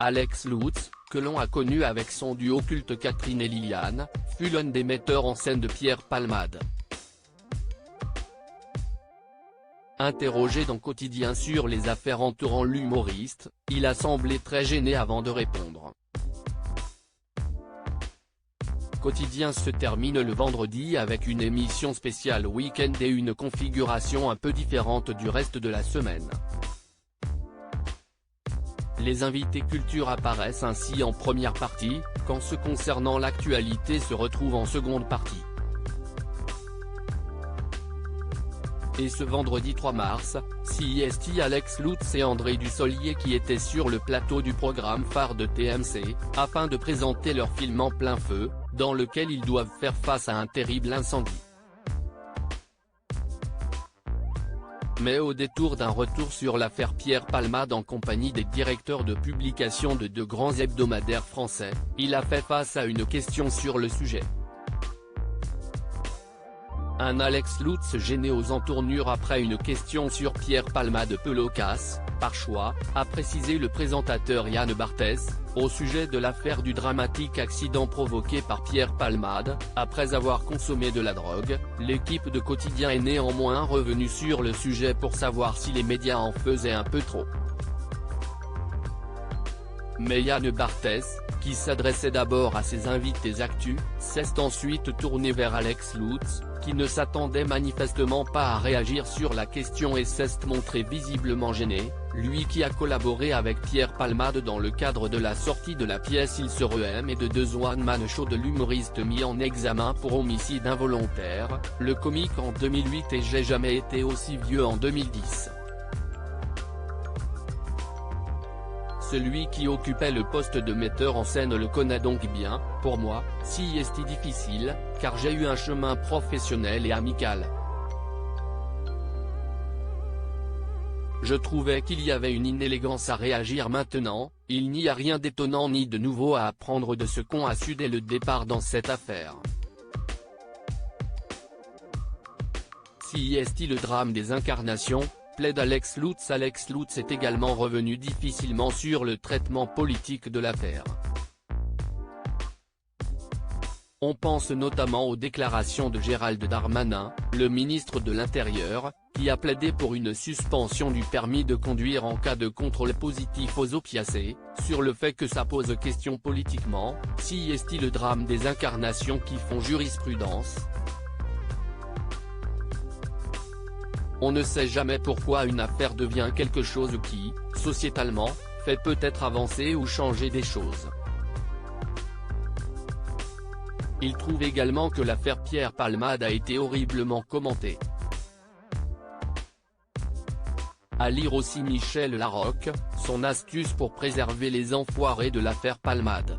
Alex Lutz, que l'on a connu avec son duo culte Catherine et Liliane, fut l'un des metteurs en scène de Pierre Palmade. Interrogé dans Quotidien sur les affaires entourant l'humoriste, il a semblé très gêné avant de répondre. Quotidien se termine le vendredi avec une émission spéciale week-end et une configuration un peu différente du reste de la semaine. Les invités culture apparaissent ainsi en première partie, quand ceux concernant l'actualité se retrouvent en seconde partie. Et ce vendredi 3 mars, CIST Alex Lutz et André Dussolier qui étaient sur le plateau du programme phare de TMC, afin de présenter leur film En plein feu, dans lequel ils doivent faire face à un terrible incendie. Mais au détour d'un retour sur l'affaire Pierre Palmade en compagnie des directeurs de publication de deux grands hebdomadaires français, il a fait face à une question sur le sujet. Un Alex Lutz gêné aux entournures après une question sur Pierre Palmade peu loquace, par choix, a précisé le présentateur Yann Barthès, au sujet de l'affaire du dramatique accident provoqué par Pierre Palmade. Après avoir consommé de la drogue, l'équipe de Quotidien est néanmoins revenue sur le sujet pour savoir si les médias en faisaient un peu trop. Mais Yann Barthès, qui s'adressait d'abord à ses invités actus, s'est ensuite tourné vers Alex Lutz, qui ne s'attendait manifestement pas à réagir sur la question et s'est montré visiblement gêné, lui qui a collaboré avec Pierre Palmade dans le cadre de la sortie de la pièce Il se reaime et de deux one-man show de l'humoriste mis en examen pour homicide involontaire, le comique en 2008 et J'ai jamais été aussi vieux en 2010. Celui qui occupait le poste de metteur en scène le connaît donc bien. Pour moi, si est difficile, car j'ai eu un chemin professionnel et amical. Je trouvais qu'il y avait une inélégance à réagir maintenant, il n'y a rien d'étonnant ni de nouveau à apprendre de ce qu'on a su dès le départ dans cette affaire. Si est le drame des incarnations, plaide Alex Lutz. Alex Lutz est également revenu difficilement sur le traitement politique de l'affaire. On pense notamment aux déclarations de Gérald Darmanin, le ministre de l'Intérieur, qui a plaidé pour une suspension du permis de conduire en cas de contrôle positif aux opiacés, sur le fait que ça pose question politiquement. Si est le drame des incarnations qui font jurisprudence. On ne sait jamais pourquoi une affaire devient quelque chose qui, sociétalement, fait peut-être avancer ou changer des choses. Il trouve également que l'affaire Pierre Palmade a été horriblement commentée. À lire aussi Michel Larocque, son astuce pour préserver les enfoirés de l'affaire Palmade.